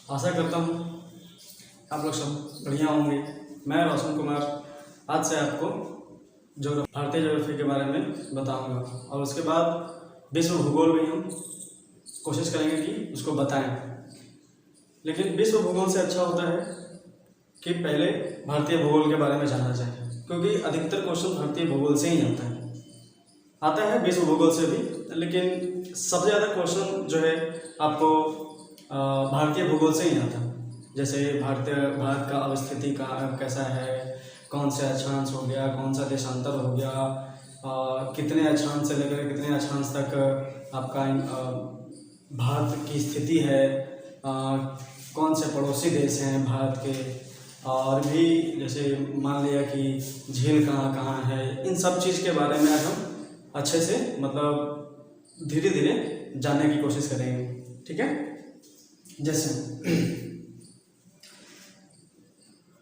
आशा करता हूँ आप लोग सब बढ़िया होंगे। मैं रोशन कुमार आज से आपको भारतीय ज्योग्राफी के बारे में बताऊंगा और उसके बाद विश्व भूगोल भी हम कोशिश करेंगे कि उसको बताएं। लेकिन विश्व भूगोल से अच्छा होता है कि पहले भारतीय भूगोल के बारे में जाना जाए, क्योंकि अधिकतर क्वेश्चन भारतीय भूगोल से ही आता है विश्व भूगोल से भी, लेकिन सबसे ज़्यादा क्वेश्चन जो है आपको भारतीय भूगोल से ही आता है। जैसे भारत का अवस्थिति का कैसा है, कौन से अक्षांश हो गया, कौन सा देशांतर हो गया, कितने अक्षांश से लेकर कितने अक्षांश तक आपका भारत की स्थिति है, कौन से पड़ोसी देश हैं भारत के, और भी जैसे मान लिया कि झील कहाँ कहाँ है। इन सब चीज़ के बारे में आज हम अच्छे से मतलब धीरे धीरे जानने की कोशिश करेंगे। ठीक है,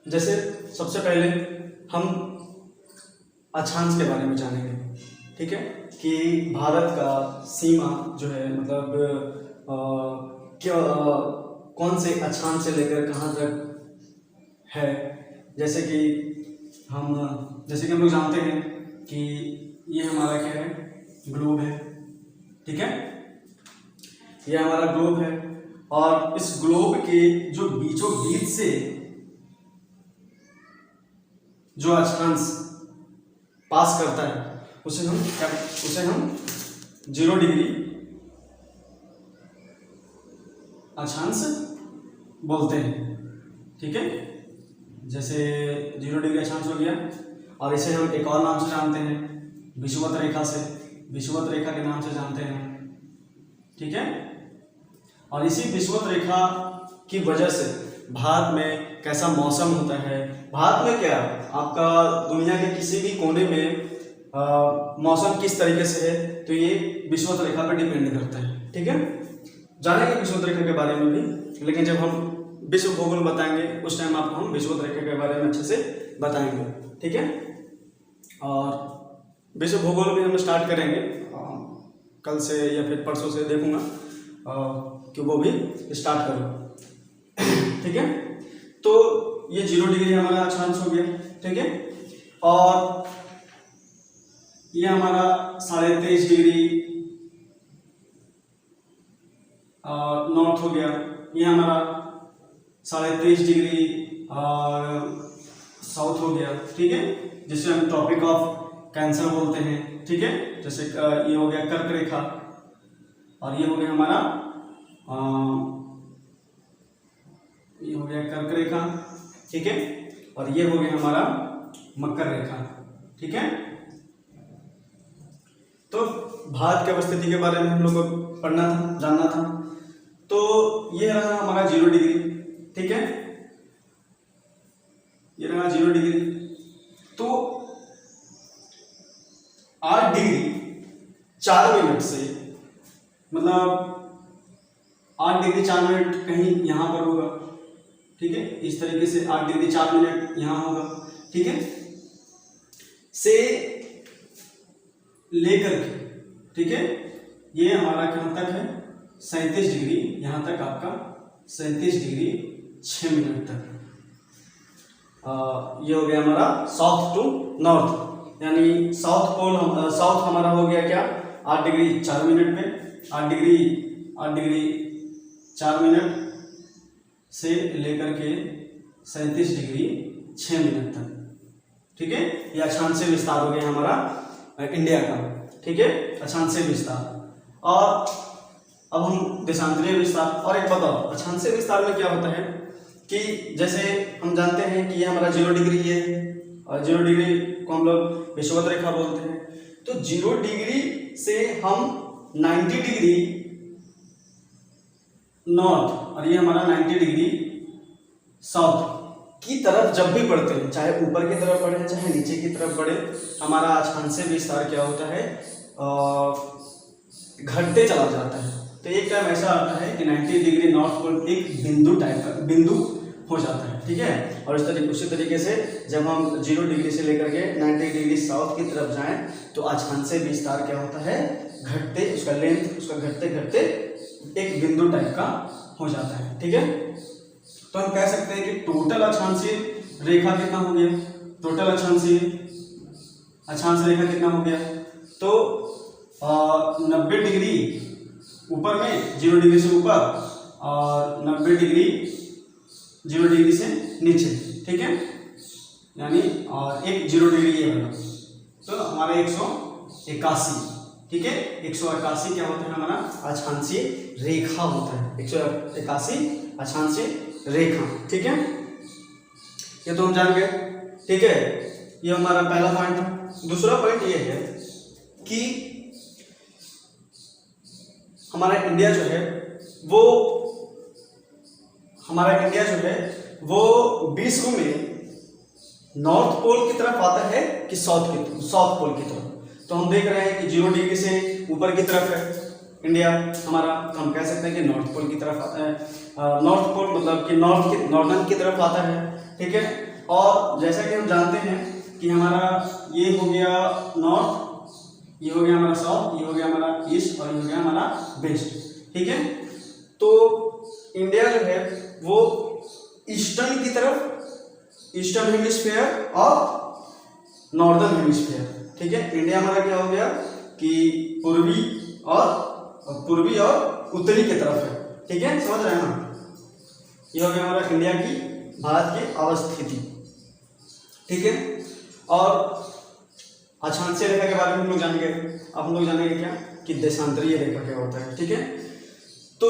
जैसे सबसे पहले हम अक्षांश के बारे में जानेंगे। ठीक है, कि भारत का सीमा जो है मतलब क्या कौन से अक्षांश से लेकर कहाँ तक है। जैसे कि हम लोग जानते हैं कि ये हमारा क्या है, ग्लोब है। ठीक है, ये हमारा ग्लोब है और इस ग्लोब के जो बीचों बीच से जो अक्षांश पास करता है उसे हम 0 डिग्री अक्षांश बोलते हैं। ठीक है, जैसे 0 डिग्री अक्षांश हो गया, और इसे हम एक और नाम से जानते हैं, विषुवत रेखा के नाम से जानते हैं। ठीक है, और इसी विषुवत रेखा की वजह से भारत में कैसा मौसम होता है, भारत में क्या आपका दुनिया के किसी भी कोने में मौसम किस तरीके से है, तो ये विषुवत रेखा पर डिपेंड करता है। ठीक है, जानेंगे विषुवत रेखा के बारे में भी, लेकिन जब हम विश्व भूगोल बताएंगे उस टाइम आपको हम विषुवत रेखा के बारे में अच्छे से बताएंगे। ठीक है, और विश्व भूगोल भी हम स्टार्ट करेंगे कल से या फिर परसों से, देखूंगा कि वो भी स्टार्ट करो। ठीक है, तो ये 0 डिग्री हमारा अक्षांश हो गया। ठीक है, और ये हमारा 23.5 डिग्री नॉर्थ हो गया, ये हमारा 23.5 डिग्री साउथ हो गया। ठीक है, जिसे हम ट्रॉपिक ऑफ कैंसर बोलते हैं। ठीक है, जैसे ये हो गया कर्क रेखा, और ये हो गया हमारा ये हो गया कर्क रेखा। ठीक है, और ये हो गया हमारा मकर रेखा। ठीक है, तो भारत की अवस्थिति के बारे में हम लोग को पढ़ना था, जानना था। तो ये रहा हमारा 0 डिग्री। ठीक है, ये रहा 0 डिग्री। तो 8 डिग्री 4 मिनट से मतलब 8 डिग्री 4 मिनट कहीं यहाँ पर होगा। ठीक है, इस तरीके से 8 डिग्री 4 मिनट यहाँ होगा। ठीक है, से लेकर के, ठीक है, ये हमारा कहाँ तक है, 37 डिग्री, यहाँ तक आपका 37 डिग्री 6 मिनट तक। ये हो गया हमारा साउथ टू नॉर्थ, यानी साउथ हमारा हो गया क्या, 8 डिग्री 4 मिनट में, 8 डिग्री 4 मिनट से लेकर के 37 डिग्री 6 मिनट तक। ठीक है, ये अक्षांशीय विस्तार हो गया हमारा इंडिया का। ठीक है, अक्षांशीय विस्तार। और अब हम देशांतरीय विस्तार। और एक बताओ, अक्षांशीय विस्तार में क्या होता है कि जैसे हम जानते हैं कि ये हमारा 0 डिग्री है, और 0 डिग्री को हम लोग विषुवत रेखा बोलते हैं। तो 0 डिग्री से हम 90 डिग्री नॉर्थ, और ये हमारा 90 डिग्री साउथ की तरफ जब भी बढ़ते हैं, चाहे ऊपर की तरफ बढ़े चाहे नीचे की तरफ बढ़े, हमारा अक्षांशीय विस्तार क्या होता है, घटते चला जाता है। तो एक टाइम ऐसा आता है कि 90 डिग्री नॉर्थ पोल एक बिंदु हो जाता है। ठीक है, और उसी तरीके से जब हम 0 डिग्री से लेकर के 90 डिग्री साउथ की तरफ जाएं तो अक्षांशीय विस्तार क्या होता है, उसका लेंथ घटते घटते एक बिंदु टाइप का हो जाता है। ठीक है, तो हम कह सकते हैं कि टोटल अक्षांशीय रेखा कितना हो गया, टोटल अक्षांशीय रेखा कितना हो गया, तो 90 डिग्री ऊपर में 0 डिग्री से ऊपर और 90 डिग्री 0 डिग्री से नीचे, ठीक है, यानी और एक 0 डिग्री ये बना, तो हमारा 181, ठीक है, 181 क्या होता है हमारा अक्षांशीय रेखा होता है, 181 अक्षांशीय रेखा, ठीक है, ये तो हम जान गए, ठीक है, ये हमारा पहला पॉइंट था। दूसरा पॉइंट ये है कि हमारा इंडिया जो है वो विश्व में नॉर्थ पोल की तरफ आता है कि साउथ पोल की तरफ। तो हम देख रहे हैं कि 0 डिग्री से ऊपर की तरफ है इंडिया हमारा, तो हम कह सकते हैं कि नॉर्थ पोल की तरफ आता है। नॉर्थ पोल मतलब कि नॉर्दर्न की तरफ आता है, ठीक है। और जैसा कि हम जानते हैं कि हमारा ये हो गया नॉर्थ, ये हो गया हमारा साउथ, ये हो गया हमारा ईस्ट और ये हो गया हमारा वेस्ट, ठीक है। तो इंडिया जो है वो ईस्टर्न की तरफ, ईस्टर्न हेमिस्फीयर और नॉर्दर्न हेमिस्फीयर, ठीक है। इंडिया हमारा क्या हो गया कि पूर्वी और उत्तरी की तरफ है, ठीक है, समझ रहे हैं ना। ये हो गया हमारा इंडिया की, भारत की अवस्थिति, ठीक है। और अक्षांशीय रेखा के बारे में हम लोग जान गए। अब हम लोग जानेंगे क्या कि देशांतरीय रेखा क्या होता है, ठीक है। तो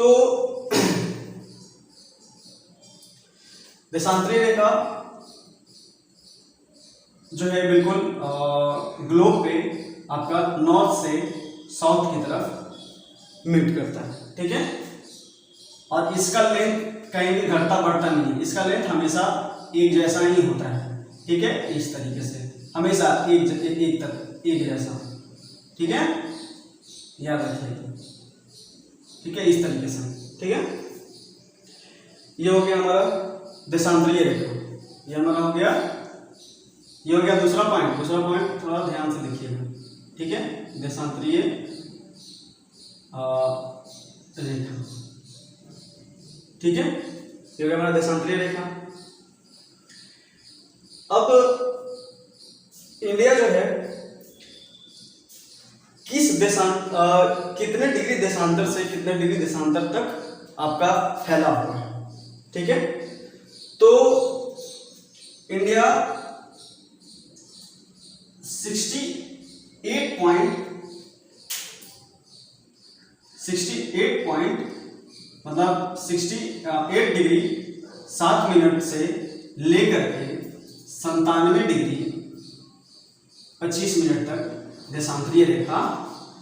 देशांतरीय रेखा जो है बिल्कुल ग्लोब पे आपका नॉर्थ से साउथ की तरफ मीट करता है, ठीक है। और इसका लेंथ कहीं भी घटता बढ़ता नहीं है, इसका लेंथ हमेशा एक जैसा ही होता है, ठीक है, इस तरीके से हमेशा एक जैसा, ठीक है, याद रखिए, ठीक है, इस तरीके से, ठीक है। ये हो गया हमारा देशांतरीय रेखा, ये हमारा हो गया, ये हो गया दूसरा पॉइंट थोड़ा ध्यान से देखिएगा, ठीक है, देशांतरीय रेखा, ठीक है, ये हो गया हमारा देशांतरीय रेखा। अब इंडिया जो है कितने डिग्री देशांतर से कितने डिग्री देशांतर तक आपका फैला हुआ है, ठीक है। तो इंडिया 68 डिग्री 7 मिनट से लेकर के 97 डिग्री 25 मिनट तक देशांतरीय रेखा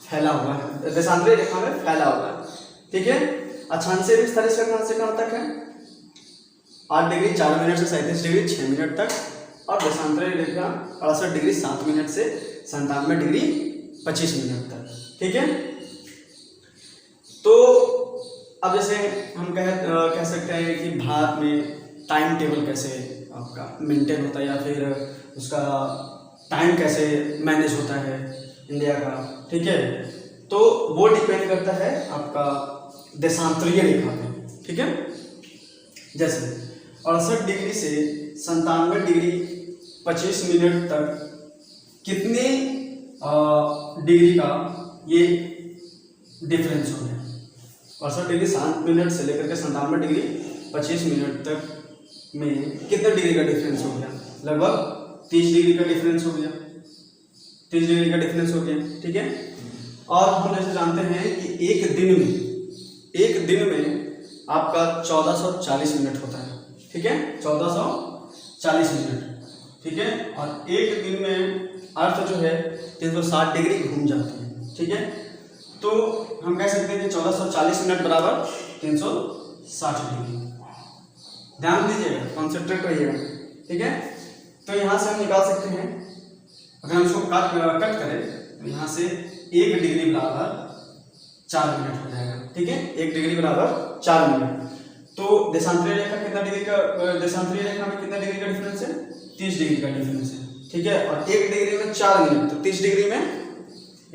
फैला हुआ है, देशांतरीय रेखा में फैला हुआ है, ठीक है। अक्षांशीय विस्तार इसका कहां से कहां तक है, 8 डिग्री 4 मिनट से 37 डिग्री 6 मिनट तक, और देशांतरीय रेखा 68 डिग्री 7 मिनट से 97 डिग्री 25 मिनट तक, ठीक है। तो अब जैसे हम कह सकते हैं कि भारत में टाइम टेबल कैसे आपका मेंटेन होता है, या फिर उसका टाइम कैसे मैनेज होता है इंडिया का, ठीक है। तो वो डिपेंड करता है आपका देशांतरीय रेखा पे, ठीक है। जैसे 68 डिग्री से 97 डिग्री 25 मिनट तक कितने डिग्री का ये डिफरेंस हो गया, 68 डिग्री 7 मिनट से लेकर के 97 डिग्री 25 मिनट तक में कितने डिग्री का डिफरेंस हो गया, लगभग 30 डिग्री का डिफरेंस हो गया, 30 डिग्री का डिफरेंस हो गया, ठीक है। और हम जैसे जानते हैं कि एक दिन में आपका 1440 मिनट होता है, ठीक है, 1440 मिनट, ठीक है। और एक दिन में अर्थ जो है 360 डिग्री घूम जाती है, ठीक है। तो हम कह सकते हैं कि 1440 मिनट बराबर 360 डिग्री। ध्यान दीजिएगा, कॉन्सेंट्रेट रहिएगा, ठीक है। तो यहाँ से हम निकाल सकते हैं, अगर हम इसको कट करें तो यहाँ से 1 डिग्री बराबर 4 मिनट हो जाएगा, ठीक है, 1 डिग्री बराबर 4 मिनट। तो देशांतरीय रेखा में कितना डिग्री का डिफरेंस है, 30 डिग्री का डिफरेंस है, ठीक है। और 1 डिग्री में 4 मिनट, तो 30 डिग्री में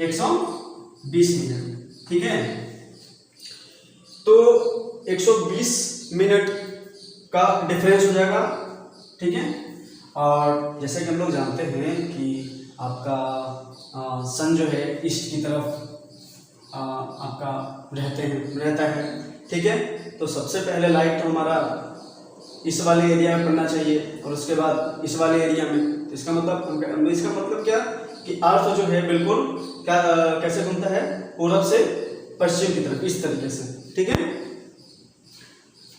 120 मिनट, ठीक है। तो 120 मिनट का डिफरेंस हो जाएगा, ठीक है। और जैसे कि हम लोग जानते हैं कि आपका सन जो है ईस्ट की तरफ आपका रहता है, ठीक है। तो सबसे पहले लाइट तो हमारा इस वाले एरिया में पड़ना चाहिए और उसके बाद इस वाले एरिया में। तो इसका मतलब क्या कि अर्थ जो है बिल्कुल क्या कैसे घूमता है, पूरब से पश्चिम की तरफ, इस तरीके से, ठीक है।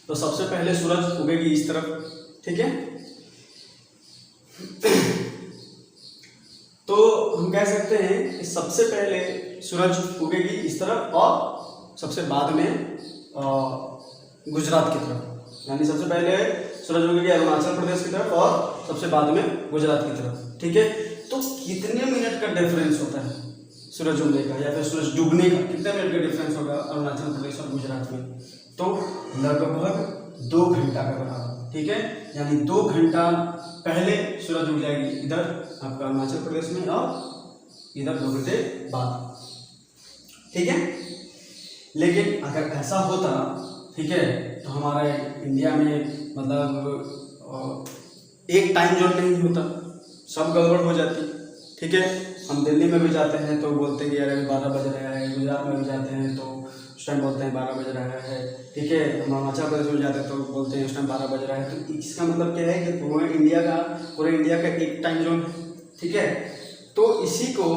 तो सबसे पहले सूरज उगेगी इस तरफ, ठीक है। तो हम कह सकते हैं कि सबसे पहले सूरज उगेगी इस तरफ और सबसे बाद में गुजरात की तरफ, यानी सबसे पहले सूरज उगेगी अरुणाचल प्रदेश की तरफ और सबसे बाद में गुजरात की तरफ, ठीक है। तो कितने मिनट का डिफरेंस होता है सूरज उगने का या फिर सूरज डूबने का, कितने मिनट का डिफरेंस होगा अरुणाचल प्रदेश और गुजरात में? तो लगभग 2 घंटा का बराबर, ठीक है। यानी 2 घंटा पहले सूरज उग जाएगी इधर आपका अरुणाचल प्रदेश में और इधर 2 घंटे बाद, ठीक है। लेकिन अगर ऐसा होता, ठीक है, तो हमारे इंडिया में मतलब एक टाइम जोन नहीं होता, सब गड़बड़ हो जाती, ठीक है। हम दिल्ली में भी जाते हैं तो बोलते हैं कि यार अभी 12 बज रहा है, गुजरात में भी जाते हैं तो उस टाइम बोलते हैं 12 बज रहा है, ठीक है। हम अरुणाचल प्रदेश में जाते हैं तो बोलते हैं उस टाइम 12 बज रहा है। तो इसका मतलब क्या है कि पूरे इंडिया का एक टाइम जोन है, ठीक है। तो इसी को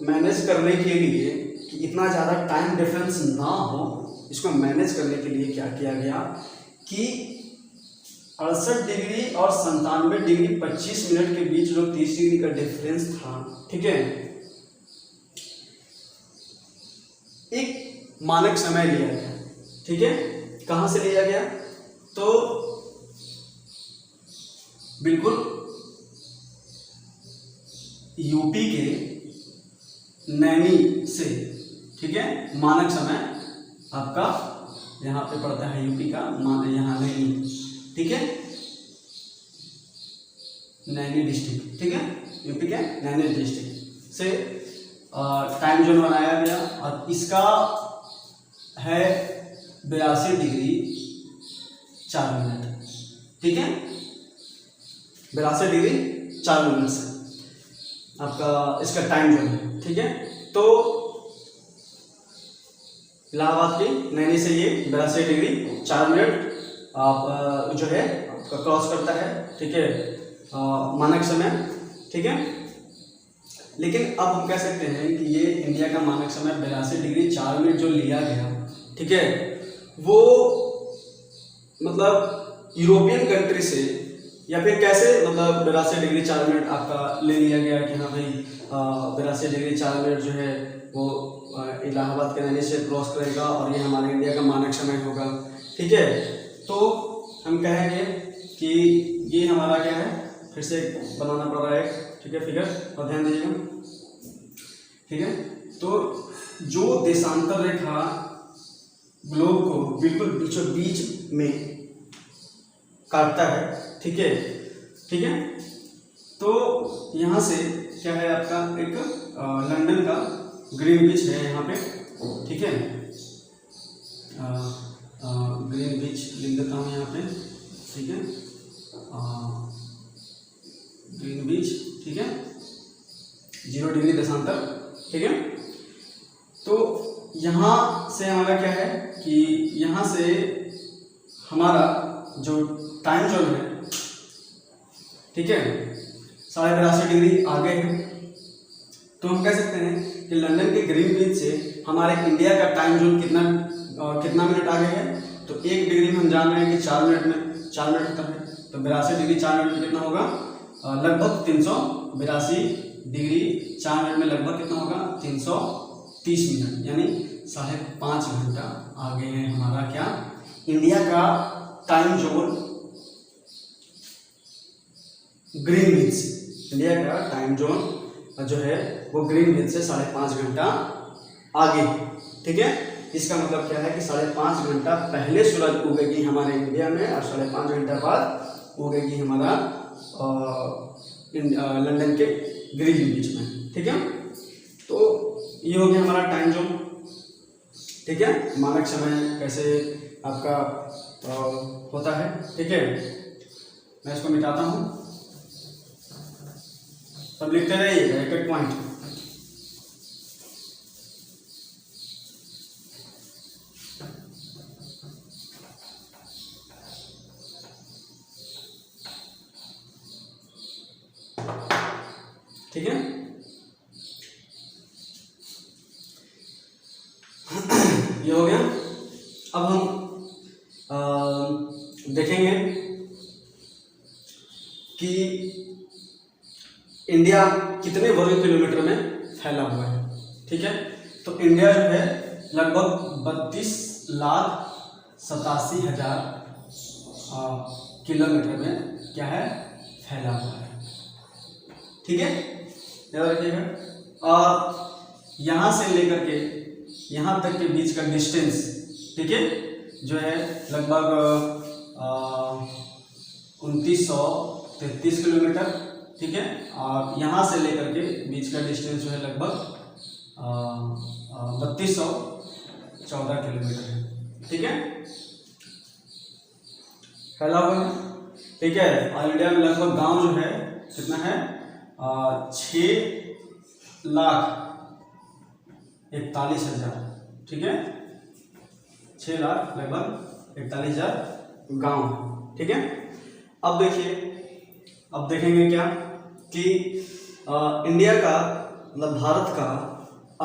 मैनेज करने के लिए कि इतना ज़्यादा टाइम डिफरेंस ना हो, इसको मैनेज करने के लिए क्या किया गया कि 68 डिग्री और 97 डिग्री 25 मिनट के बीच जो 30 डिग्री का डिफरेंस था, ठीक है, एक मानक समय लिया गया, ठीक है। कहां से लिया गया? तो बिल्कुल यूपी के नैनी से, ठीक है। मानक समय आपका यहाँ पे पड़ता है यूपी का यहाँ नैनी, ठीक है, नैनी डिस्ट्रिक्ट, ठीक है, यूपी के नैनी डिस्ट्रिक्ट से टाइम जोन बनाया गया और इसका है 82 डिग्री 4 मिनट, ठीक है। 82 डिग्री 4 मिनट से आपका इसका टाइम जोन है, ठीक है। तो इलाहाबाद की नैनी से ये 82 डिग्री 4 मिनट आप जो है आपका क्रॉस करता है, ठीक है, मानक समय, ठीक है। लेकिन अब हम कह सकते हैं कि ये इंडिया का मानक समय 82 डिग्री 4 मिनट जो लिया गया, ठीक है, वो मतलब यूरोपियन कंट्री से या फिर कैसे मतलब 82 डिग्री 4 मिनट आपका ले लिया गया कि हाँ भाई 82 डिग्री 4 मिनट जो है वो इलाहाबाद के नैनी से क्रॉस करेगा और ये हमारे इंडिया का मानक समय होगा, ठीक है। तो हम कहेंगे कि ये हमारा क्या है, फिर से बनाना पड़ रहा है, ठीक है, फिगर, और ध्यान दीजिएगा, ठीक है। तो जो देशांतर रेखा ग्लोब को बिल्कुल बीचों बीच में काटता है, ठीक है, ठीक है। तो यहाँ से क्या है आपका एक लंदन का ग्रीनविच है यहाँ पे, ठीक है, ग्रीनविच लिख देता हूँ यहाँ पे, ठीक है, ग्रीनविच, ठीक है, 0 डिग्री देशांतर, ठीक है। तो यहाँ से हमारा क्या है कि यहाँ से हमारा जो टाइम जोन है, ठीक है, 82.5 डिग्री आगे है। तो हम कह सकते हैं कि लंदन के ग्रीनविच से हमारे इंडिया का टाइम जोन कितना मिनट आगे है? तो 1 डिग्री में हम जान रहे हैं कि 4 मिनट होता है, तो 82 डिग्री 4 मिनट में कितना होगा? लगभग 382 डिग्री 4 मिनट में लगभग कितना होगा? 330 मिनट, यानी 5.5 घंटा आगे है हमारा क्या, इंडिया का टाइम जोन ग्रीनविच, इंडिया का टाइम जोन जो है वो ग्रीनविच से 5.5 घंटा आगे, ठीक है। इसका मतलब क्या है कि 5.5 घंटा पहले सूरज उगेगी हमारे इंडिया में और 5.5 घंटा बाद उगेगी हमारा लंदन के ग्रीनविच में, ठीक है। तो ये हो गया हमारा टाइम जोन, ठीक है, मानक समय कैसे आपका होता है। ठीक है, मैं इसको मिटाता हूँ, सब लिखते रहिएगा एक एक पॉइंट। ठीक है, ये हो गया। अब हम देखेंगे कि इंडिया कितने वर्ग किलोमीटर में फैला हुआ है। ठीक है, तो इंडिया जो है लगभग 32,87,000 किलोमीटर में क्या है, फैला हुआ है। ठीक है, याद रखिएगा। और यहाँ से लेकर के यहाँ तक के बीच का डिस्टेंस, ठीक है, जो है लगभग 2933 किलोमीटर। ठीक है, और यहाँ से लेकर के बीच का डिस्टेंस जो है लगभग 3214 किलोमीटर है। ठीक है, फैला हुआ है। ठीक है, और इंडिया में लगभग गांव जो है कितना है, 6,41,000। ठीक है, 6 लाख लगभग 41,000 गांव। ठीक है, अब देखिए, अब देखेंगे क्या कि इंडिया का मतलब भारत का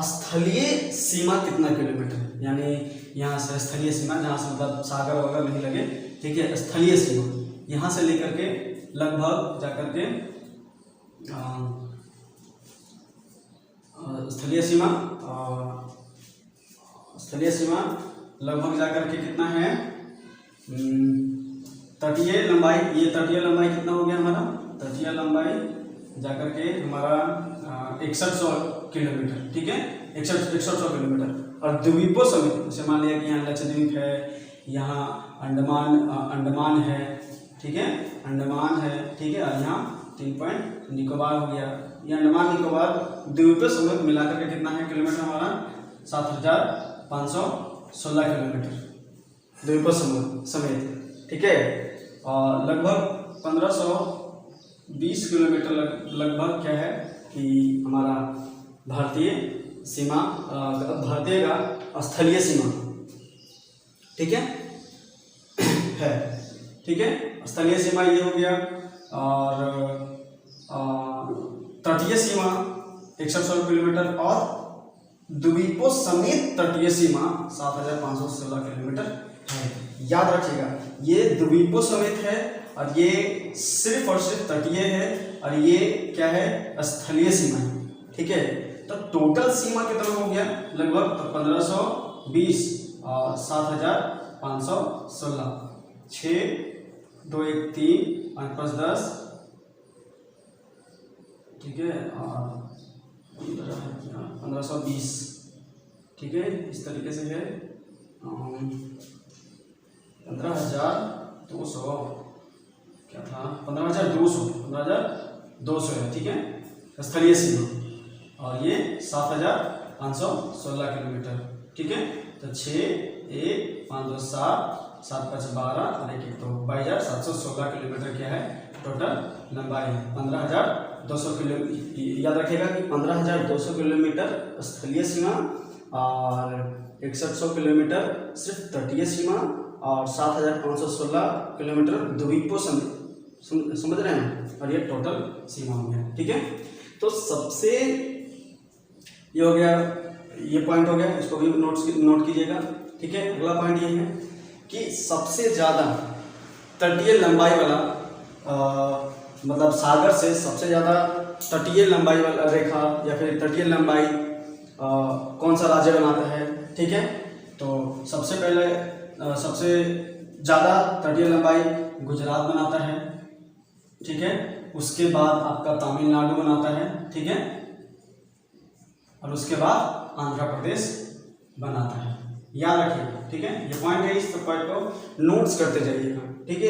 स्थलीय सीमा कितना किलोमीटर है, यानी यहाँ से स्थलीय सीमा, जहाँ से मतलब सागर वगैरह नहीं लगे। ठीक है, स्थलीय सीमा यहाँ से लेकर के लगभग जाकर के स्थलीय सीमा लगभग जाकर के कितना है, तटीय लंबाई, ये तटीय लंबाई कितना हो गया हमारा, तटीय लंबाई जाकर के हमारा 6100 किलोमीटर। ठीक है, 6100 किलोमीटर। और द्वीपों समेत, जैसे मान लिया कि यहाँ लक्षद्वीप है, यहाँ अंडमान है। ठीक है, अंडमान है। ठीक है, और यहाँ 3 पॉइंट निकोबार हो गया। ये अंडमान निकोबार द्वीपों समेत मिलाकर के कितना है किलोमीटर हमारा, 7,516 किलोमीटर द्वीपों समेत। ठीक है, और लगभग 1520 किलोमीटर लगभग क्या है कि हमारा भारतीय सीमा, भारतीय का स्थलीय सीमा। ठीक है, ठीक है, स्थलीय सीमा ये हो गया। और तटीय सीमा 6100 किलोमीटर और द्वीपों समेत तटीय सीमा 7,516 किलोमीटर है। याद रखिएगा, ये द्वीपों समेत है और ये सिर्फ और सिर्फ तटीय है, और ये क्या है, स्थलीय सीमा है। ठीक है, तो टोटल सीमा कितना हो गया, लगभग 1520 और 7,516, 6 2 1 3 5 5 10। ठीक है, और 1520। ठीक है, इस तरीके से है 15,200, क्या था, 15,200 है। ठीक है, स्थलीय सीमा, और ये 7,516 किलोमीटर। ठीक है, तो 6 1 5 2 7 7 5 12 और 1 1 2 22,716 किलोमीटर क्या है टोटल लंबाई है। 15,200 किलोमीटर, याद रखिएगा कि 15,200 किलोमीटर स्थलीय सीमा और 6100 किलोमीटर सिर्फ तटीय सीमा और 7,516 किलोमीटर द्वीपों समझ रहे हैं, और ये टोटल सीमा हो गया। ठीक है, तो सबसे ये हो गया, ये पॉइंट हो गया, इसको भी नोट कीजिएगा। ठीक है, अगला पॉइंट ये है कि सबसे ज़्यादा तटीय लंबाई वाला मतलब सागर से सबसे ज़्यादा तटीय लंबाई वाला रेखा या फिर तटीय लंबाई कौन सा राज्य बनाता है। ठीक है, तो सबसे पहले सबसे ज़्यादा तटीय लंबाई गुजरात बनाता है। ठीक है, उसके बाद आपका तमिलनाडु बनाता है। ठीक है, और उसके बाद आंध्र प्रदेश बनाता है। याद रखिएगा। ठीक है, ये पॉइंट है, इस सब पॉइंट को नोट्स करते जाइएगा। ठीक है,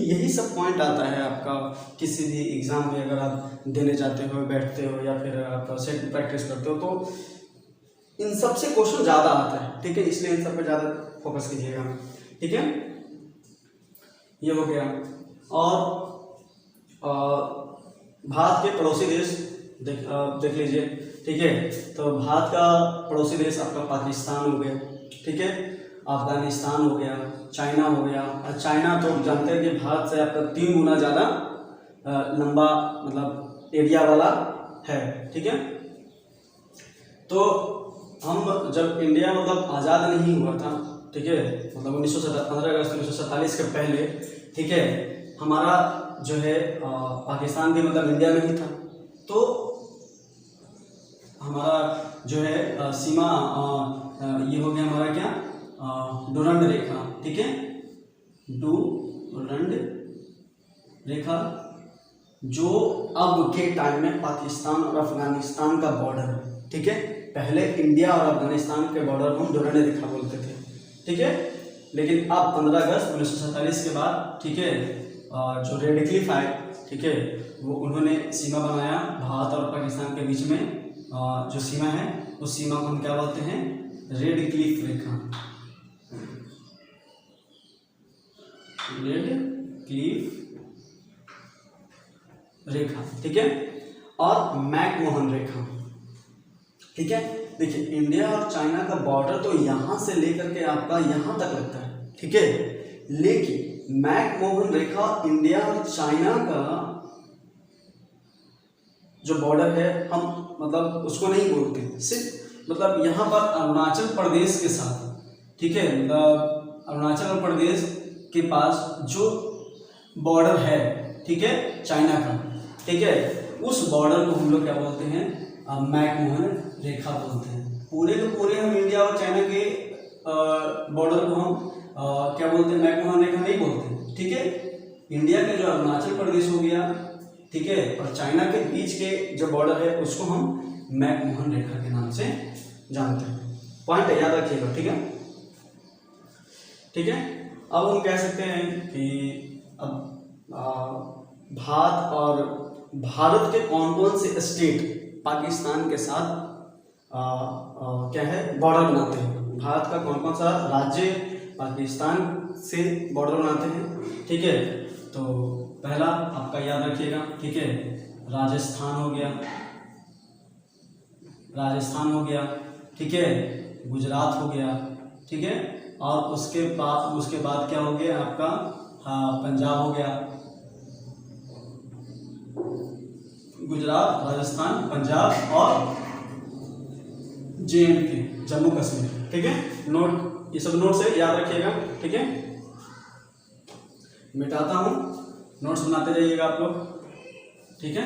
यही सब पॉइंट आता है आपका किसी भी एग्जाम में, अगर आप देने जाते हो, बैठते हो या फिर आप सेट प्रैक्टिस करते हो, तो इन सब से क्वेश्चन ज़्यादा आता है। ठीक है, इसलिए इन सब पे ज़्यादा फोकस कीजिएगा। ठीक है, ये हो गया। और भारत के पड़ोसी देश देख लीजिए, ठीक है। तो भारत का पड़ोसी देश आपका पाकिस्तान हो गया, ठीक है, अफगानिस्तान हो गया, चाइना हो गया। और चाइना तो जानते हैं कि भारत से आपका 3 गुना ज़्यादा लंबा मतलब एरिया वाला है, ठीक है। तो हम जब इंडिया मतलब आज़ाद नहीं हुआ था, ठीक है, मतलब 15 अगस्त 1947 के पहले, ठीक है, हमारा जो है पाकिस्तान भी मतलब इंडिया में ही था। तो हमारा जो है सीमा ये हो गया हमारा क्या, डुरंड रेखा, ठीक है, डुरंड रेखा, जो अब के टाइम में पाकिस्तान और अफगानिस्तान का बॉर्डर है, ठीक है। पहले इंडिया और अफगानिस्तान के बॉर्डर को हम डुरंड रेखा बोलते थे, ठीक है। लेकिन अब 15 अगस्त 1947 के बाद, ठीक है, जो रेड क्लिफ आए, ठीक है, वो उन्होंने सीमा बनाया भारत और पाकिस्तान के बीच में। जो सीमा है उस सीमा को हम क्या बोलते हैं, रेड क्लिफ रेखा, रेड क्लिफ रेखा, ठीक है, और मैकमोहन रेखा, ठीक है। देखिए इंडिया और चाइना का बॉर्डर तो यहाँ से लेकर के आपका यहाँ तक लगता है, ठीक है, लेकिन मैकमोहन रेखा इंडिया और चाइना का जो बॉर्डर है हम मतलब उसको नहीं बोलते, सिर्फ मतलब यहाँ पर अरुणाचल प्रदेश के साथ, ठीक है, मतलब अरुणाचल प्रदेश के पास जो बॉर्डर है, ठीक है, चाइना का, ठीक है, उस बॉर्डर को हम लोग क्या बोलते हैं, मैकमोहन रेखा बोलते हैं। पूरे के पूरे हम इंडिया और चाइना के बॉर्डर को हम क्या बोलते हैं, मैकमोहन रेखा नहीं बोलते, ठीक है। इंडिया के जो अरुणाचल प्रदेश हो गया, ठीक है, और चाइना के बीच के जो बॉर्डर है उसको हम मैकमोहन रेखा के नाम से जानते हैं। पॉइंट याद रखिएगा, ठीक है, ठीक है। अब हम कह सकते हैं कि अब भारत के कौन कौन से स्टेट पाकिस्तान के साथ क्या है बॉर्डर बनाते हैं। भारत का कौन कौन सा राज्य पाकिस्तान से बॉर्डर बनाते हैं, ठीक है। तो पहला आपका याद रखिएगा, ठीक है, राजस्थान हो गया, राजस्थान हो गया, ठीक है, गुजरात हो गया, ठीक है, और उसके बाद क्या हो गया आपका, पंजाब हो गया, गुजरात, राजस्थान, पंजाब और JNK, जम्मू कश्मीर, ठीक है। नोट, ये सब नोट से याद रखिएगा, ठीक है। मिटाता हूँ, नोट्स बनाते जाइएगा आप लोग, ठीक है।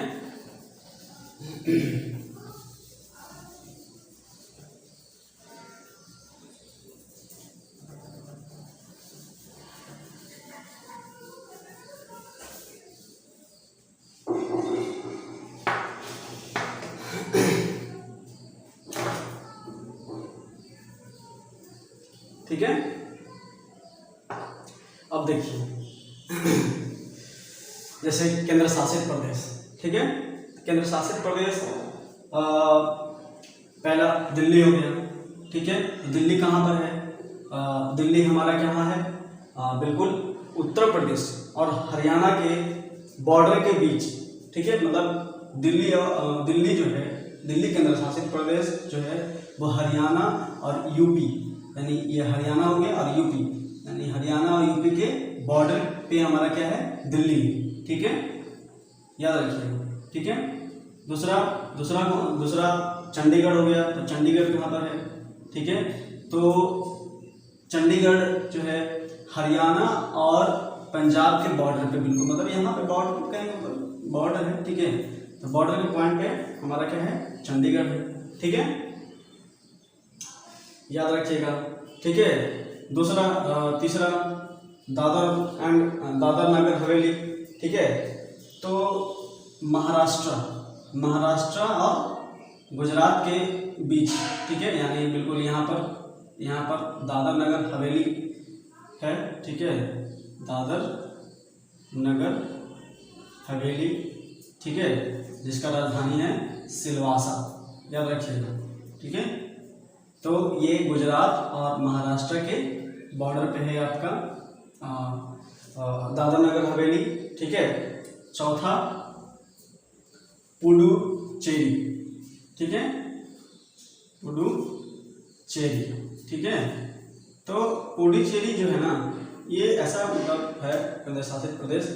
ठीक है, अब देखिए जैसे केंद्र शासित प्रदेश, ठीक है, केंद्र शासित प्रदेश पहला दिल्ली हो गया, ठीक है। दिल्ली कहाँ पर है, दिल्ली हमारा कहाँ है, बिल्कुल उत्तर प्रदेश और हरियाणा के बॉर्डर के बीच, ठीक है। मतलब दिल्ली जो है, दिल्ली केंद्र शासित प्रदेश जो है वो हरियाणा और यूपी, यानी ये हरियाणा हो गया और यूपी, यानी हरियाणा और यूपी के बॉर्डर पे हमारा क्या है, दिल्ली, ठीक है, याद रखिएगा, ठीक है। दूसरा चंडीगढ़ हो गया, तो चंडीगढ़ कहाँ पर है, ठीक है। तो चंडीगढ़ जो है हरियाणा और पंजाब के बॉर्डर पे बिल्कुल, मतलब यहाँ पे बॉर्डर कहीं मतलब बॉर्डर है, ठीक है। तो बॉर्डर के पॉइंट पे हमारा क्या है, चंडीगढ़ है, ठीक है, याद रखिएगा, ठीक है। तीसरा दादर नगर हवेली, ठीक है। तो महाराष्ट्र और गुजरात के बीच, ठीक है, यानी बिल्कुल यहाँ पर दादर नगर हवेली है, ठीक है, दादर नगर हवेली, ठीक है, जिसका राजधानी है सिलवासा, याद रखिएगा, ठीक है। तो ये गुजरात और महाराष्ट्र के बॉर्डर पे है आपका दादरा नगर हवेली, ठीक है। चौथा पुडुचेरी, ठीक है, पुडुचेरी, ठीक है। तो पुडुचेरी जो है ना, ये ऐसा मतलब है केंद्र शासित प्रदेश,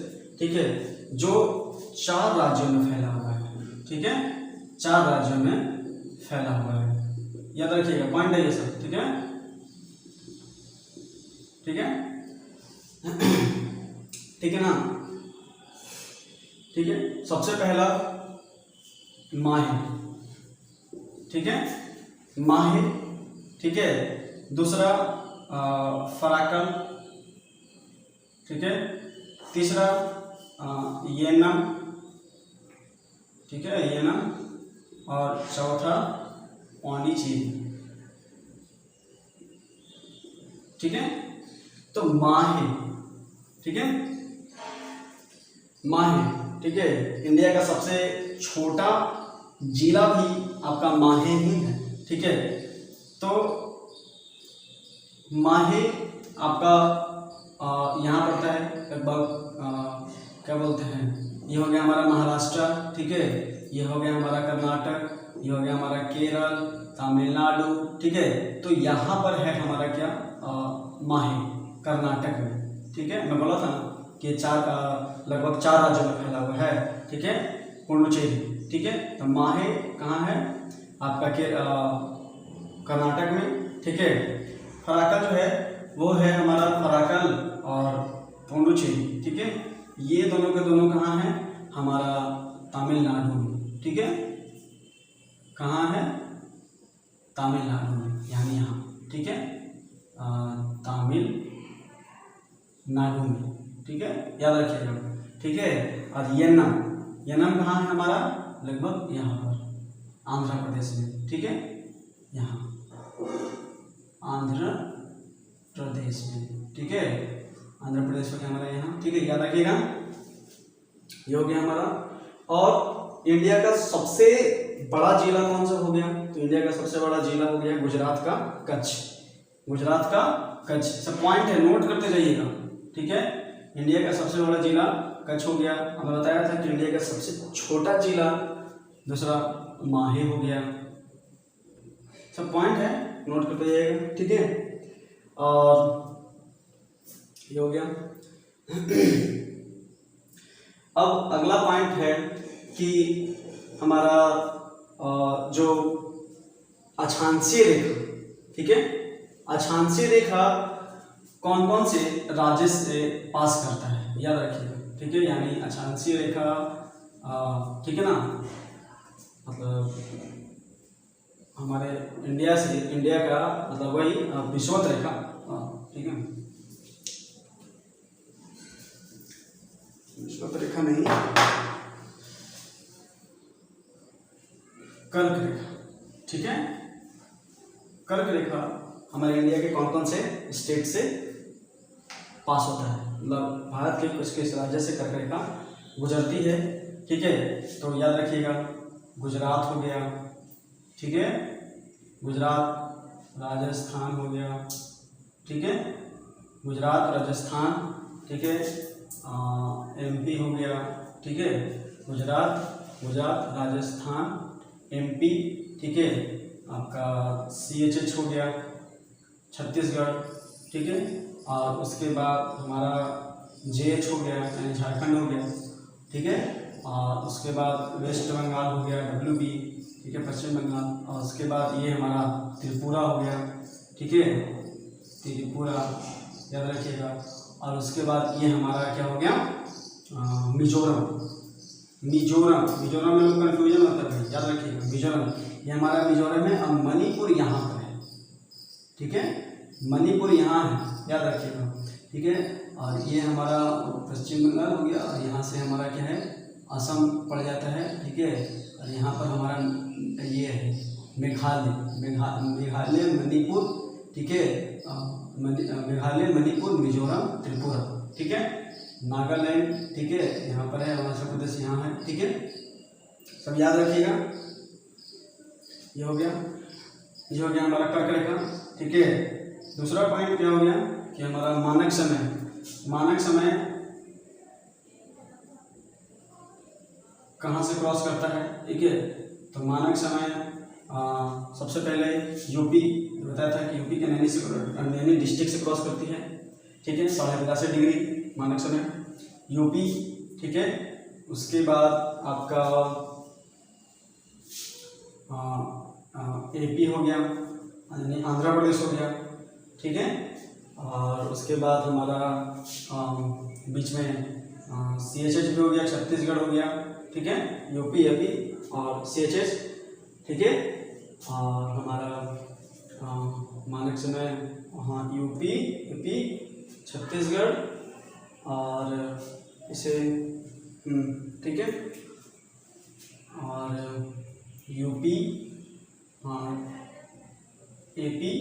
ठीक है, जो 4 राज्यों में फैला हुआ है, ठीक है, 4 राज्यों में फैला हुआ है। याद रखिएगा, पॉइंट है ये सब, ठीक है, ठीक है, ठीक है ना। ठीक है, सबसे पहला माहे, ठीक है, माहे, ठीक है। दूसरा फराकल, ठीक है। तीसरा येनम, ठीक है, येनम। और चौथा पांडिचेरी, ठीक है। तो माहे, ठीक है, माहे, ठीक है, इंडिया का सबसे छोटा जिला भी आपका माहे ही है, ठीक है। तो माहे आपका यहाँ पड़ता है लगभग, क्या बोलते हैं, ये हो गया हमारा महाराष्ट्र, ठीक है, ये हो गया हमारा कर्नाटक, ये हो गया हमारा केरल, तमिलनाडु, ठीक है। तो यहाँ पर है हमारा क्या, माहे, कर्नाटक में, ठीक है। मैं बोला था ना कि लगभग 4 राज्यों में फैला हुआ है, ठीक है, पुडुचेरी, ठीक है। तो माहे कहाँ है आपका, के कर्नाटक में, ठीक है। फराकल जो है वो है हमारा फराकल और पुडुचेरी, ठीक है। ये दोनों के दोनों कहाँ हैं, हमारा तमिलनाडु में, ठीक है। कहाँ है, तमिलनाडु में, यानी यहाँ, ठीक है, तमिलनाडु में, ठीक है, याद रखिएगा, ठीक है। और येनम, येनम कहाँ है हमारा, लगभग यहाँ पर आंध्र प्रदेश में, ठीक है, यहाँ आंध्र प्रदेश में, ठीक है, आंध्र प्रदेश हो गया हमारा यहाँ, ठीक है, याद रखिएगा। ये हो गया हमारा। और इंडिया का सबसे बड़ा जिला कौन सा हो गया, तो इंडिया का सबसे बड़ा जिला हो गया गुजरात का कच्छ, गुजरात का कच्छ। सब पॉइंट है, नोट करते जाइएगा, ठीक है। इंडिया का सबसे बड़ा जिला कच्छ हो गया। हमें बताया था कि इंडिया का सबसे छोटा जिला, दूसरा माहे हो गया। सब पॉइंट है, नोट करते जाइएगा, ठीक है। और ये हो गया। अब अगला पॉइंट है कि हमारा जो अक्षांशीय रेखा, ठीक है, अक्षांशीय रेखा कौन कौन से राज्य से पास करता है, याद रखिएगा, ठीक है। यानी अक्षांशीय रेखा, ठीक है ना, मतलब हमारे इंडिया से, इंडिया का मतलब वही विषुवत रेखा, ठीक है, विषुवत रेखा नहीं, कर्क रेखा, ठीक है। कर्क रेखा हमारे इंडिया के कौन कौन से स्टेट से पास होता है, मतलब भारत के कुछ किस राज्य से कर्क रेखा गुजरती है, ठीक है। तो याद रखिएगा, गुजरात हो गया, ठीक है, गुजरात, राजस्थान हो गया, ठीक है, गुजरात, राजस्थान, ठीक है, एमपी हो गया, ठीक है, गुजरात, राजस्थान, एमपी, ठीक है, आपका CHH हो गया, छत्तीसगढ़, ठीक है। और उसके बाद हमारा JH हो गया, यानी झारखंड हो गया, ठीक है। और उसके बाद वेस्ट बंगाल हो गया, WB, ठीक है, पश्चिम बंगाल। और उसके बाद ये हमारा त्रिपुरा हो गया, ठीक है, त्रिपुरा, याद रखिएगा। और उसके बाद ये हमारा क्या हो गया, मिजोरम, मिजोरम में कन्फ्यूजन होता है, याद रखिएगा, मिजोरम, ये हमारा मिजोरम है। अब मणिपुर यहाँ पर है, ठीक है, मणिपुर यहाँ है, याद रखिएगा, ठीक है। और ये हमारा पश्चिम बंगाल हो गया। और यहाँ से हमारा क्या है, असम पड़ जाता है, ठीक है। और यहाँ पर हमारा ये है मेघालय, मणिपुर, ठीक है, मेघालय, मणिपुर, मिजोरम, त्रिपुरा, ठीक है, नागालैंड, ठीक है, यहाँ पर है, अरुणाचल प्रदेश यहाँ है, ठीक है। सब याद रखिएगा। ये हो गया, ये हो गया हमारा कर्क रेखा, ठीक है। दूसरा पॉइंट क्या हो गया कि हमारा मानक समय, मानक समय कहाँ से क्रॉस करता है, ठीक है। तो मानक समय सबसे पहले यूपी बताया था कि यूपी के नैनी डिस्ट्रिक्ट से क्रॉस करती है, ठीक है, 85 डिग्री मानक समय यूपी, ठीक है। उसके बाद आपका एपी हो गया, यानी आंध्र प्रदेश हो गया, ठीक है। और उसके बाद हमारा बीच में CHH भी हो गया, छत्तीसगढ़ हो गया, ठीक है, यूपी एपी और CHH, ठीक है। और हमारा मानक समय वहाँ यूपी एपी छत्तीसगढ़ और इसे ठीक है, और यूपी एपी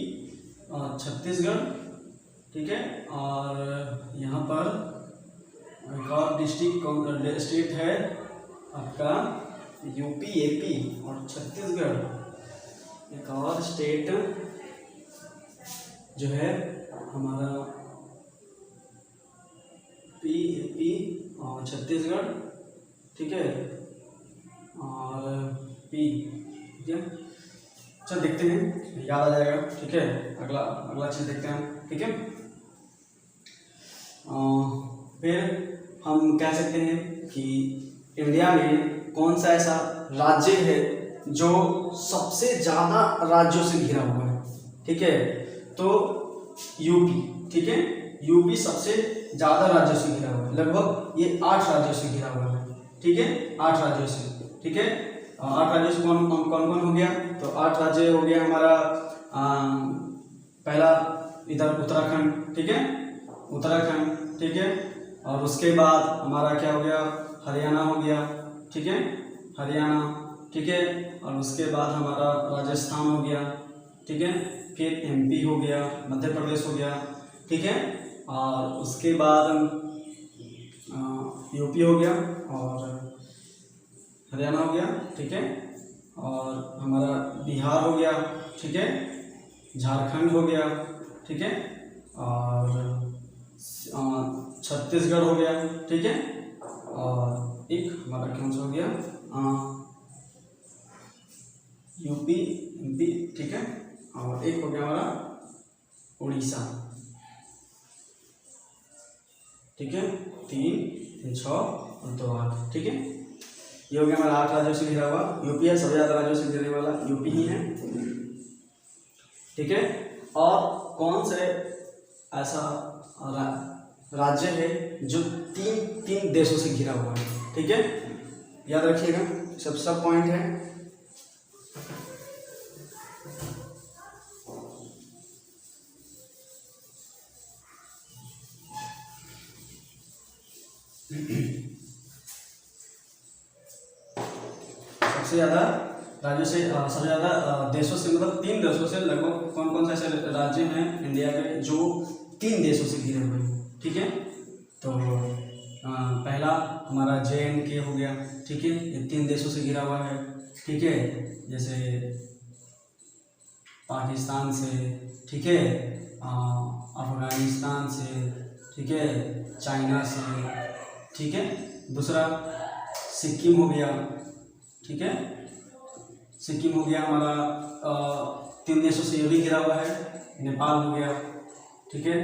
और छत्तीसगढ़, ठीक है। और यहाँ पर एक और डिस्ट्रिक्ट स्टेट है आपका यूपी एपी और छत्तीसगढ़, एक और स्टेट जो है हमारा एपी और छत्तीसगढ़, ठीक है, और पी, ठीक है। चल देखते हैं, याद आ जाएगा, ठीक है। अगला चीज़ देखते हैं, ठीक है। फिर हम कह सकते हैं कि इंडिया में कौन सा ऐसा राज्य है जो सबसे ज़्यादा राज्यों से घिरा हुआ है, ठीक है। तो यूपी, ठीक है, यूपी सबसे ज़्यादा राज्यों से घिरा हुआ है, लगभग ये 8 राज्यों से घिरा हुआ है, ठीक है, 8 राज्यों से, ठीक है। 8 राज्यों से कौन कौन हो गया, तो 8 राज्य हो गया हमारा पहला इधर उत्तराखंड, ठीक है, उत्तराखंड, ठीक है। और उसके बाद हमारा क्या हो गया, हरियाणा हो गया, ठीक है, हरियाणा, ठीक है। और उसके बाद हमारा राजस्थान हो गया, ठीक है, फिर MP हो गया, मध्य प्रदेश हो गया, ठीक है। और उसके बाद यूपी हो गया और हरियाणा हो गया, ठीक है। और हमारा बिहार हो गया, ठीक है, झारखंड हो गया, ठीक है, और छत्तीसगढ़ हो गया, ठीक है। और एक हमारा कौन सा हो गया, यूपी MP, ठीक है। और एक हो गया हमारा उड़ीसा, ठीक है, 3 6 और 2 8, ठीक है। ये हो गया हमारा 8 राज्यों से घिरा हुआ यूपी है, सबसे ज़्यादा राज्यों से घिरने वाला यूपी ही है, ठीक है। और कौन से ऐसा राज्य है जो तीन देशों से घिरा हुआ है, ठीक है, याद रखिएगा, सब पॉइंट है। सबसे ज़्यादा राज्यों से सबसे ज़्यादा देशों से, मतलब 3 देशों से, लगभग कौन से ऐसे राज्य हैं इंडिया के जो 3 देशों से घिरे हुए हैं, ठीक है। तो पहला हमारा JNK हो गया, ठीक है, ये 3 देशों से घिरा हुआ है, ठीक है, जैसे पाकिस्तान से, ठीक है, अफगानिस्तान से, ठीक है, चाइना से, ठीक है। दूसरा सिक्किम हो गया, ठीक है, सिक्किम हो गया हमारा 3 देशों से ये भी घिरा हुआ है, नेपाल हो गया, ठीक है,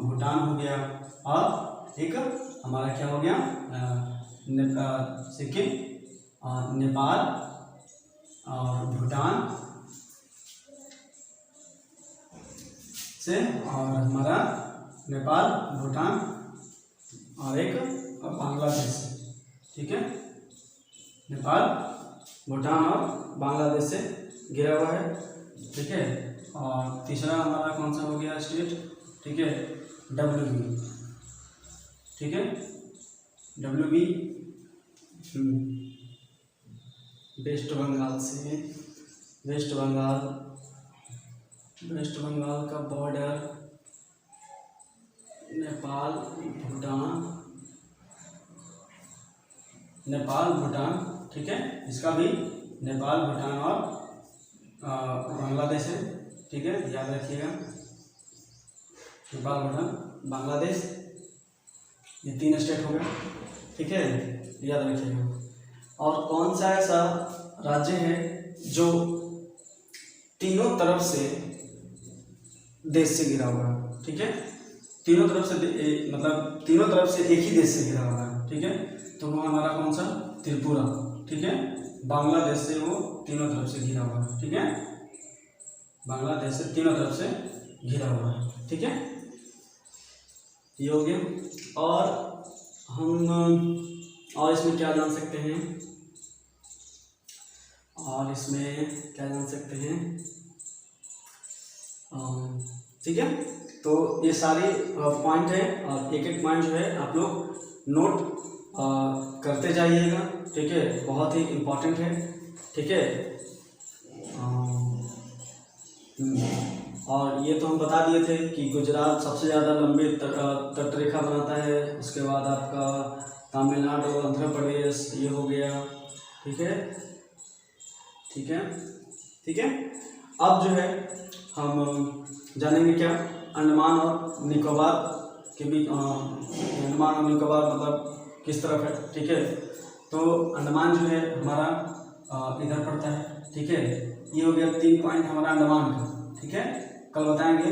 भूटान हो गया, और एक हमारा क्या हो गया, सिक्किम, नेपाल और भूटान से, और हमारा नेपाल, भूटान और एक बांग्लादेश, ठीक है, नेपाल, भूटान और बांग्लादेश से घिरा हुआ है, ठीक है। और तीसरा हमारा कौन सा हो गया स्टेट, ठीक है, WB, ठीक है, WB वेस्ट बंगाल से, वेस्ट बंगाल का बॉर्डर नेपाल भूटान, ठीक है, इसका भी नेपाल, भूटान और बांग्लादेश है, ठीक है, याद रखिएगा, नेपाल, भूटान, बांग्लादेश, ये 3 स्टेट हो गए, ठीक है, याद रखिएगा। और कौन सा ऐसा राज्य है जो तीनों तरफ से देश से घिरा हुआ है, ठीक है, तीनों तरफ से मतलब तीनों तरफ से एक ही देश से घिरा हुआ है, ठीक है, तो वो हमारा कौन सा, त्रिपुरा, ठीक है, बांग्लादेश से वो तीनों तरफ से घिरा हुआ है, ठीक है, बांग्लादेश से तीनों तरफ से घिरा हुआ है, ठीक है, ये हो गया। और हम और इसमें क्या जान सकते हैं, और इसमें क्या जान सकते हैं, ठीक है, तो ये सारे पॉइंट है और एक एक पॉइंट जो है आप लोग नोट करते जाइएगा, ठीक है, बहुत ही इम्पोर्टेंट है, ठीक है। और ये तो हम बता दिए थे कि गुजरात सबसे ज़्यादा लंबी तटरेखा बनाता है, उसके बाद आपका तमिलनाडु, आंध्र प्रदेश, ये हो गया, ठीक है, ठीक है, ठीक है। अब जो है हम जानेंगे क्या, अंडमान और निकोबार के बीच, अंडमान और निकोबार मतलब किस तरफ है, ठीक है। तो अंडमान जो है हमारा इधर पड़ता है, ठीक है, ये हो गया 3 पॉइंट हमारा अंडमान का, ठीक है, कल बताएंगे,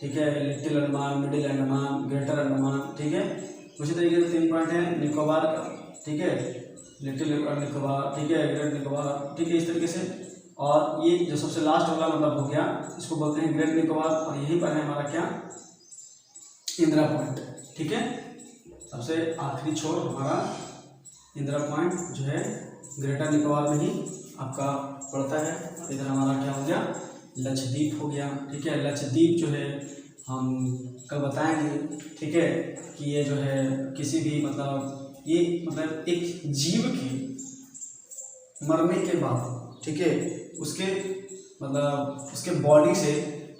ठीक है, little Andaman, middle Andaman, greater Andaman, ठीक है। उसी तरीके से 3 पॉइंट है निकोबार का, ठीक है, लिटिल निकोबार, ठीक है, ग्रेट निकोबार, ठीक है, इस तरीके से। और ये जो सबसे लास्ट वाला मतलब हो गया, इसको बोलते हैं ग्रेट निकोबार, और यहीं पर है हमारा क्या, इंदिरा पॉइंट, ठीक है, सबसे आखिरी छोर हमारा इंदिरा पॉइंट जो है ग्रेटर निकोबार में ही आपका पड़ता है। इधर हमारा क्या हो गया, लक्षद्वीप हो गया, ठीक है। लक्षद्वीप जो है हम कल बताएंगे, ठीक है, कि ये जो है किसी भी मतलब ये मतलब एक जीव के मरने के बाद, ठीक है, उसके मतलब उसके बॉडी से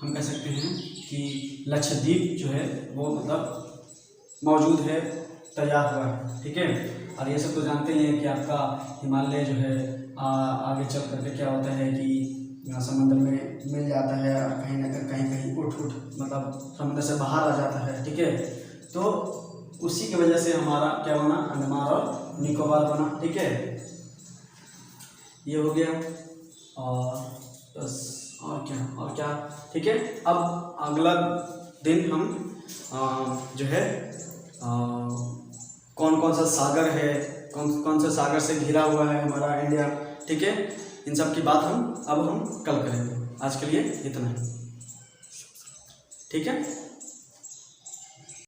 हम कह सकते हैं कि लक्षद्वीप जो है वो मतलब मौजूद है, तैयार हुआ है, ठीक है। और ये सब तो जानते ही हैं कि आपका हिमालय जो है आगे चल करके क्या होता है कि समुद्र में मिल जाता है और कहीं ना कहीं उठ मतलब समुद्र से बाहर आ जाता है, ठीक है। तो उसी की वजह से हमारा क्या बना, अंडमान और निकोबार बना, ठीक है, ये हो गया। और बस और क्या, ठीक है। अब अगला दिन हम जो है कौन कौन सा सागर है, कौन से सागर से घिरा हुआ है हमारा इंडिया, ठीक है, इन सब की बात हम कल करेंगे। आज के लिए इतना ही, ठीक है।